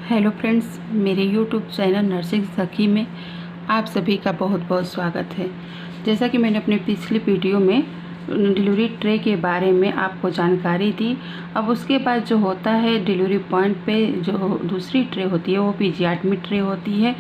Hello friends, मेरे YouTube channel nursing सखी में आप सभी का बहुत बहुत स्वागत है। जैसा कि मैंने अपने पिछली वीडियो में डिलीवरी ट्रे के बारे में आपको जानकारी दी। अब उसके बाद जो होता है डिलीवरी पॉइंट पे जो दूसरी ट्रे होती है वो पीजियाटमी ट्रे होती है।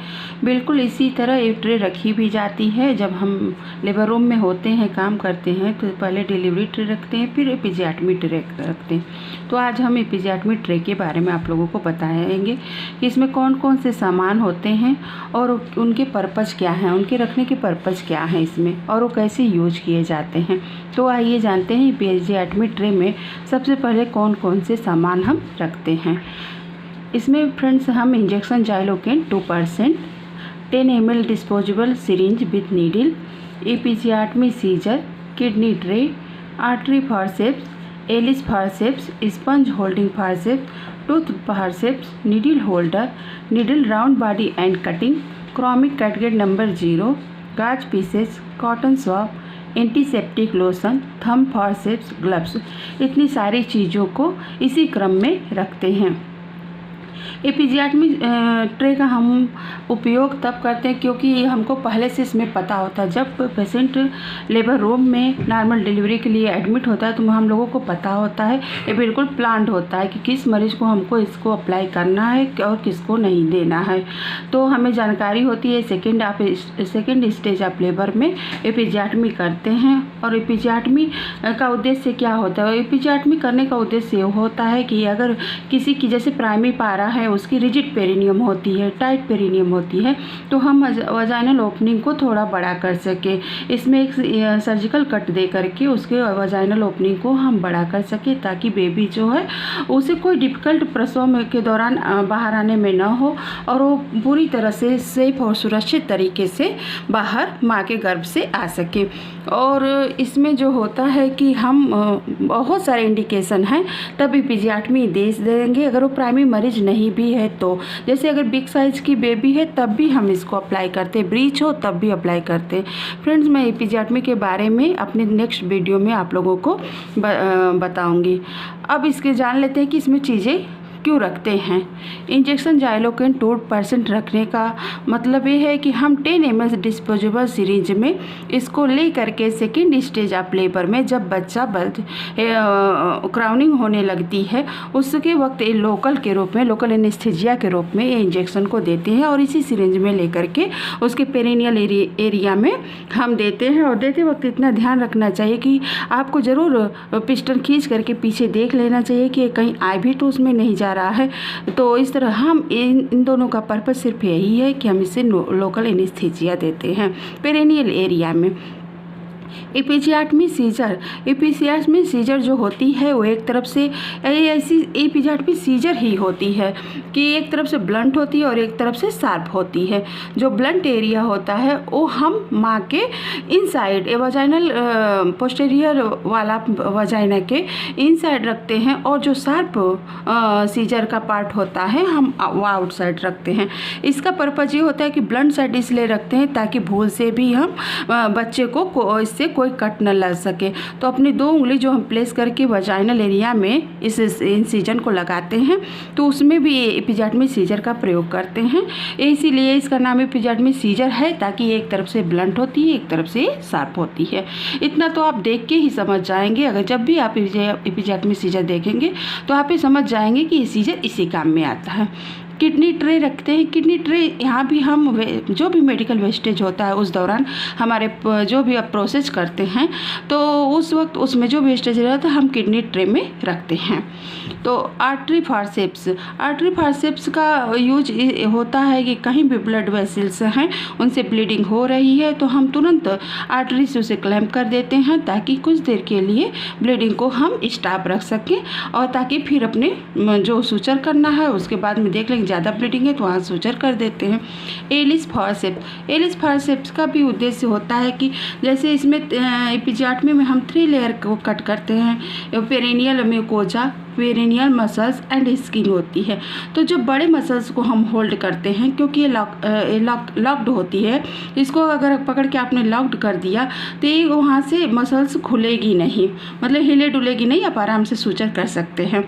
बिल्कुल इसी तरह एक ट्रे रखी भी जाती है। जब हम लेबर रूम में होते हैं, काम करते हैं, तो पहले डिलीवरी ट्रे रखते हैं, फिर पीजियाटमी ट्रे रखते हैं। तो आज हम पीजियाटमी ट्रे के बारे में आप लोगों को बताएंगे कि इसमें कौन कौन से सामान होते हैं और उनके पर्पज़ क्या हैं, उनके रखने के पर्पज़ क्या हैं इसमें, और वो कैसे यूज किए जाते हैं। तो आइए जानते हैं पीजियाटमी ट्रे में सबसे पहले कौन कौन से सामान हम रखते हैं। इसमें फ्रेंड्स हम injection xylocaine 2%, 10 ml disposable syringe with needle, episiotomy scissor, kidney tray, artery forceps, Allis forceps, sponge holding forceps, tooth forceps, needle holder, needle round body and cutting, chromic catgut number 0, gauze pieces, cotton swab, antiseptic lotion, thumb forceps, gloves, इतनी सारी चीज़ों को इसी क्रम में रखते हैं। एपिजियाटमी tray का हम उपयोग तब करते हैं क्योंकि हमको पहले से इसमें पता होता है। जब पेशेंट लेबर रूम में नॉर्मल डिलीवरी के लिए एडमिट होता है तो हम लोगों को पता होता है, ये बिल्कुल प्लान्ड होता है कि किस मरीज़ को हमको इसको अप्लाई करना है और किसको नहीं देना है। तो हमें जानकारी होती है। सेकेंड स्टेज ऑफ लेबर में एपिजियाटमी करते हैं। और एपिजियाटमी का उद्देश्य क्या होता है? एपिजियाटमी करने का उद्देश्य ये होता है कि अगर किसी की जैसे प्राइमरी पारा है, उसकी रिजिड पेरिनियम होती है, टाइट पेरिनियम होती है, तो हम वजाइनल ओपनिंग को थोड़ा बड़ा कर सके। इसमें एक सर्जिकल कट दे करके उसके वजाइनल ओपनिंग को हम बड़ा कर सके ताकि बेबी जो है उसे कोई डिफ़िकल्ट प्रसव के दौरान बाहर आने में ना हो और वो पूरी तरह से सेफ और सुरक्षित तरीके से बाहर माँ के गर्भ से आ सके। और इसमें जो होता है कि हम बहुत सारे इंडिकेशन हैं तब एपिजियाटमी दे देंगे। अगर वो प्राइमरी मरीज नहीं भी है तो, जैसे अगर बिग साइज़ की बेबी है तब भी हम इसको अप्लाई करते हैं, ब्रीच हो तब भी अप्लाई करते हैं। फ्रेंड्स, मैं एपिजियाटमी के बारे में अपने नेक्स्ट वीडियो में आप लोगों को बताऊंगी। अब इसके जान लेते हैं कि इसमें चीज़ें क्यों रखते हैं। इंजेक्शन जाइलोकेन 2% रखने का मतलब ये है कि हम 10 ml डिस्पोजेबल सिरिंज में इसको ले करके सेकेंड स्टेज ऑफ लेबर में जब बच्चा क्राउनिंग होने लगती है उसके वक्त लोकल के रूप में, लोकल एनेस्थीसिया के रूप में ये इंजेक्शन को देते हैं और इसी सिरिंज में ले करके उसके पेरिनियल एरिया में हम देते हैं। और देते वक्त इतना ध्यान रखना चाहिए कि आपको ज़रूर पिस्टन खींच करके पीछे देख लेना चाहिए कि कहीं आई भी तो उसमें नहीं जा रहा है। तो इस तरह हम इन दोनों का पर्पस सिर्फ यही है कि हम इसे लोकल एनेस्थीसिया देते हैं पेरिनियल एरिया में। एपिजियाटमी सीजर जो होती है वो एक तरफ से ऐसी एपिजियाटमी सीजर ही होती है कि एक तरफ से ब्लंट होती है और एक तरफ से शार्प होती है। जो ब्लंट एरिया होता है वो हम माँ के इनसाइड वजाइनल पोस्टीरियर वाला वजाइना के इनसाइड रखते हैं और जो शार्प सीजर का पार्ट होता है हम वो आउटसाइड रखते हैं। इसका पर्पज़ ये होता है कि ब्लंट साइड इसलिए रखते हैं ताकि भूल से भी हम बच्चे को इससे कोई कट न लग सके। तो अपनी 2 उंगली जो हम प्लेस करके वजाइनल एरिया में इस इंसिजन को लगाते हैं तो उसमें भी एपिजियाटमी सीजर का प्रयोग करते हैं। इसीलिए इसका नाम एपिजियाटमी सीजर है ताकि एक तरफ से ब्लंट होती है, एक तरफ से शार्प होती है। इतना तो आप देख के ही समझ जाएंगे। अगर जब भी आप एपिजियाटमी सीजर देखेंगे तो आप ये समझ जाएंगे कि ये सीजर इसी काम में आता है। किडनी ट्रे रखते हैं। किडनी ट्रे यहाँ भी हम जो भी मेडिकल वेस्टेज होता है उस दौरान हमारे जो भी आप प्रोसेस करते हैं तो उस वक्त उसमें जो वेस्टेज रहता है हम किडनी ट्रे में रखते हैं। तो आर्टरी फॉरसेप्स का यूज होता है कि कहीं भी ब्लड वेसल्स हैं उनसे ब्लीडिंग हो रही है तो हम तुरंत आर्टरी से उसे क्लैंप कर देते हैं ताकि कुछ देर के लिए ब्लीडिंग को हम स्टॉप रख सकें और ताकि फिर अपने जो सुचर करना है उसके बाद में देख लेंगे ज़्यादा ब्लीडिंग है तो वहाँ सुचर कर देते हैं। एलिस फॉरसेप्स का भी उद्देश्य होता है कि जैसे इसमें एपिजियाटमी में हम 3 लेयर को कट करते हैं। Perineal mucosa, perineal muscles and skin होती है। तो जो बड़े मसल्स को हम होल्ड करते हैं क्योंकि ये लॉक्ड होती है, इसको अगर पकड़ के आपने लॉक्ड कर दिया तो ये वहाँ से मसल्स खुलेगी नहीं, मतलब हिले डुलेगी नहीं, आप आराम से सुचर कर सकते हैं।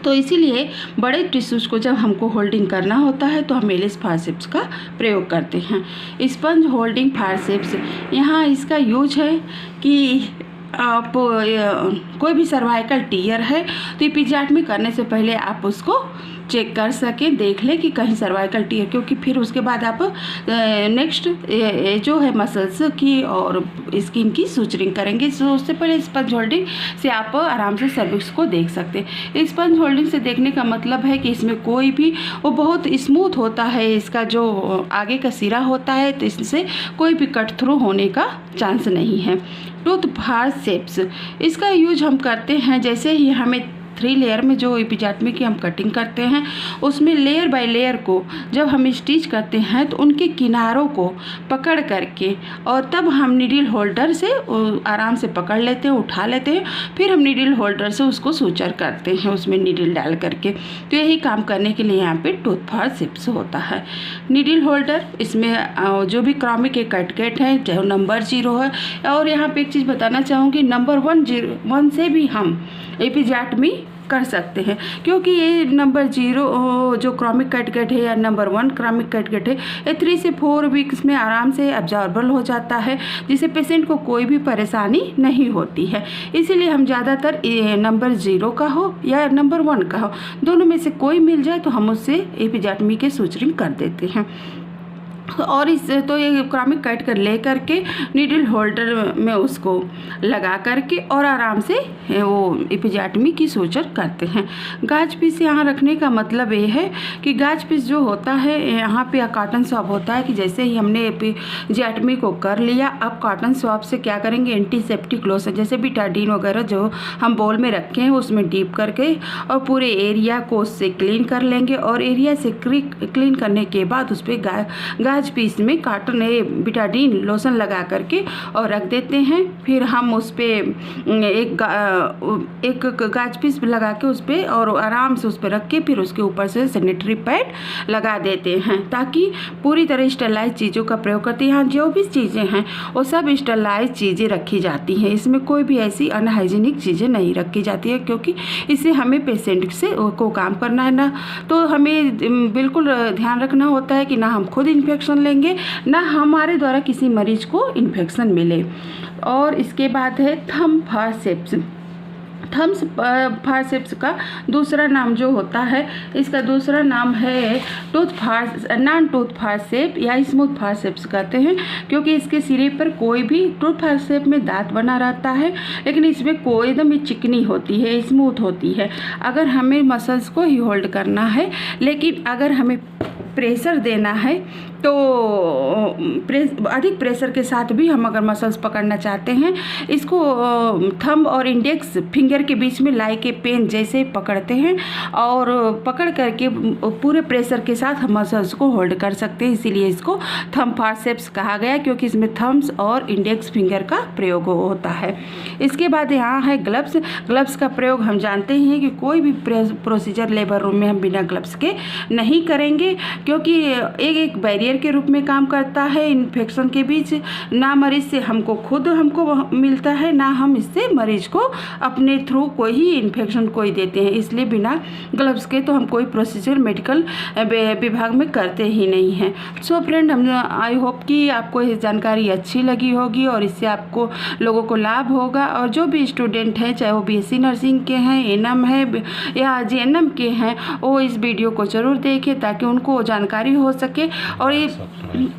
तो इसीलिए बड़े टिश्यूज़ को जब हमको होल्डिंग करना होता है तो हम एलिस फॉरसेप्स का प्रयोग करते हैं। स्पंज होल्डिंग फॉरसेप्स, यहाँ इसका यूज है कि आप कोई भी सर्वाइकल टीयर है तो एपिजाटमी करने से पहले आप उसको चेक कर सकें, देख लें कि कहीं सर्वाइकल टीयर, क्योंकि फिर उसके बाद आप नेक्स्ट जो है मसल्स की और स्किन की सूचरिंग करेंगे। तो उससे पहले स्पंज होल्डिंग से आप आराम से सर्विक्स को देख सकते हैं। स्पंज होल्डिंग से देखने का मतलब है कि इसमें कोई भी वो बहुत स्मूथ होता है, इसका जो आगे का सिरा होता है, तो इससे कोई भी कट थ्रू होने का चांस नहीं है। टूथ फॉरसेप्स, इसका यूज हम करते हैं जैसे ही हमें 3 लेयर में जो एपिजाटमी की हम कटिंग करते हैं उसमें लेयर बाय लेयर को जब हम स्टिच करते हैं तो उनके किनारों को पकड़ करके और तब हम नीडल होल्डर से आराम से पकड़ लेते हैं, उठा लेते हैं, फिर हम नीडल होल्डर से उसको सूचर करते हैं उसमें नीडल डाल करके। तो यही काम करने के लिए यहाँ पे टूथ फॉरसेप्स होता है। नीडल होल्डर, इसमें जो भी क्रॉमिक कटकेट है चाहे नंबर 0 है, और यहाँ पे एक चीज़ बताना चाहूँगी, नंबर 1 से भी हम एपिजाटमी कर सकते हैं, क्योंकि ये नंबर 0 जो क्रॉमिक कटकेट है या नंबर 1 क्रॉमिक कटकेट है, ये 3 से 4 वीक्स में आराम से एब्जॉर्बल हो जाता है, जिससे पेशेंट को कोई भी परेशानी नहीं होती है। इसीलिए हम ज़्यादातर नंबर 0 का हो या नंबर 1 का हो, दोनों में से कोई मिल जाए तो हम उससे एपिजाटमी के सूचरिंग कर देते हैं। और इस तो ये क्रॉमिक कट कर ले करके नीडल होल्डर में उसको लगा करके और आराम से वो एपिजाटमी की सूचर करते हैं। गाज पीस यहाँ रखने का मतलब ये है कि गाज पीस जो होता है यहाँ पे कॉटन स्वैब होता है कि जैसे ही हमने एपिजाटमी को कर लिया, अब कॉटन स्वैब से क्या करेंगे, एंटीसेप्टिक लोशन जैसे बिटाडीन वगैरह जो हम बोल में रखे हैं उसमें डीप करके और पूरे एरिया को उससे क्लीन कर लेंगे, और एरिया से क्लीन करने के बाद उस पर गाज पीस में कॉटन बिटाडीन लोशन लगा करके और रख देते हैं। फिर हम उस पर एक गाज पीस लगा के उस पर और आराम से उस पर रख के फिर उसके ऊपर से सैनिटरी पैड लगा देते हैं, ताकि पूरी तरह स्टरलाइज चीज़ों का प्रयोग करते हैं। यहाँ जो भी चीज़ें हैं वो सब स्टरलाइज चीज़ें रखी जाती हैं, इसमें कोई भी ऐसी अनहाइजीनिक चीज़ें नहीं रखी जाती है, क्योंकि इससे हमें पेशेंट से को काम करना है ना, तो हमें बिल्कुल ध्यान रखना होता है कि ना हम खुद इन्फेक्शन लेंगे ना हमारे द्वारा किसी मरीज को इन्फेक्शन मिले। और इसके बाद है थंब फॉरसेप्स। थम्स फॉरसेप्स का दूसरा नाम जो होता है, इसका दूसरा नाम है नॉन टूथ फॉरसेप या स्मूथ फॉरसेप्स कहते हैं, क्योंकि इसके सिरे पर कोई भी टूथ फॉरसेप में दांत बना रहता है, लेकिन इसमें कोई एकदम ही चिकनी होती है, स्मूथ होती है। अगर हमें मसल्स को ही होल्ड करना है, लेकिन अगर हमें प्रेशर देना है तो अधिक प्रेशर के साथ भी हम अगर मसल्स पकड़ना चाहते हैं, इसको थंब और इंडेक्स फिंगर के बीच में लाई के पेन जैसे पकड़ते हैं और पकड़ करके पूरे प्रेशर के साथ हम मसल्स को होल्ड कर सकते हैं। इसीलिए इसको थंब फॉरसेप्स कहा गया, क्योंकि इसमें थम्स और इंडेक्स फिंगर का प्रयोग होता है। इसके बाद यहाँ है ग्लव्स। ग्लव्स का प्रयोग हम जानते ही हैं कि कोई भी प्रोसीजर लेबर रूम में हम बिना ग्लव्स के नहीं करेंगे, क्योंकि एक बैरियर के रूप में काम करता है इन्फेक्शन के बीच। ना मरीज से हमको मिलता है, ना हम इससे मरीज को अपने थ्रू कोई ही इन्फेक्शन कोई देते हैं। इसलिए बिना ग्लव्स के तो हम कोई प्रोसीजर मेडिकल विभाग में करते ही नहीं हैं। सो फ्रेंड, आई होप कि आपको ये जानकारी अच्छी लगी होगी और इससे आपको लोगों को लाभ होगा। और जो भी स्टूडेंट हैं, चाहे वो BSc नर्सिंग के हैं, एनएम है या GNM के हैं, वो इस वीडियो को ज़रूर देखें ताकि उनको जानकारी हो सके।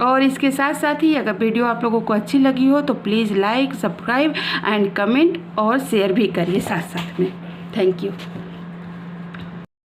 और इसके साथ साथ ही अगर वीडियो आप लोगों को अच्छी लगी हो तो please like, subscribe and comment और शेयर भी करिए साथ साथ में। Thank you.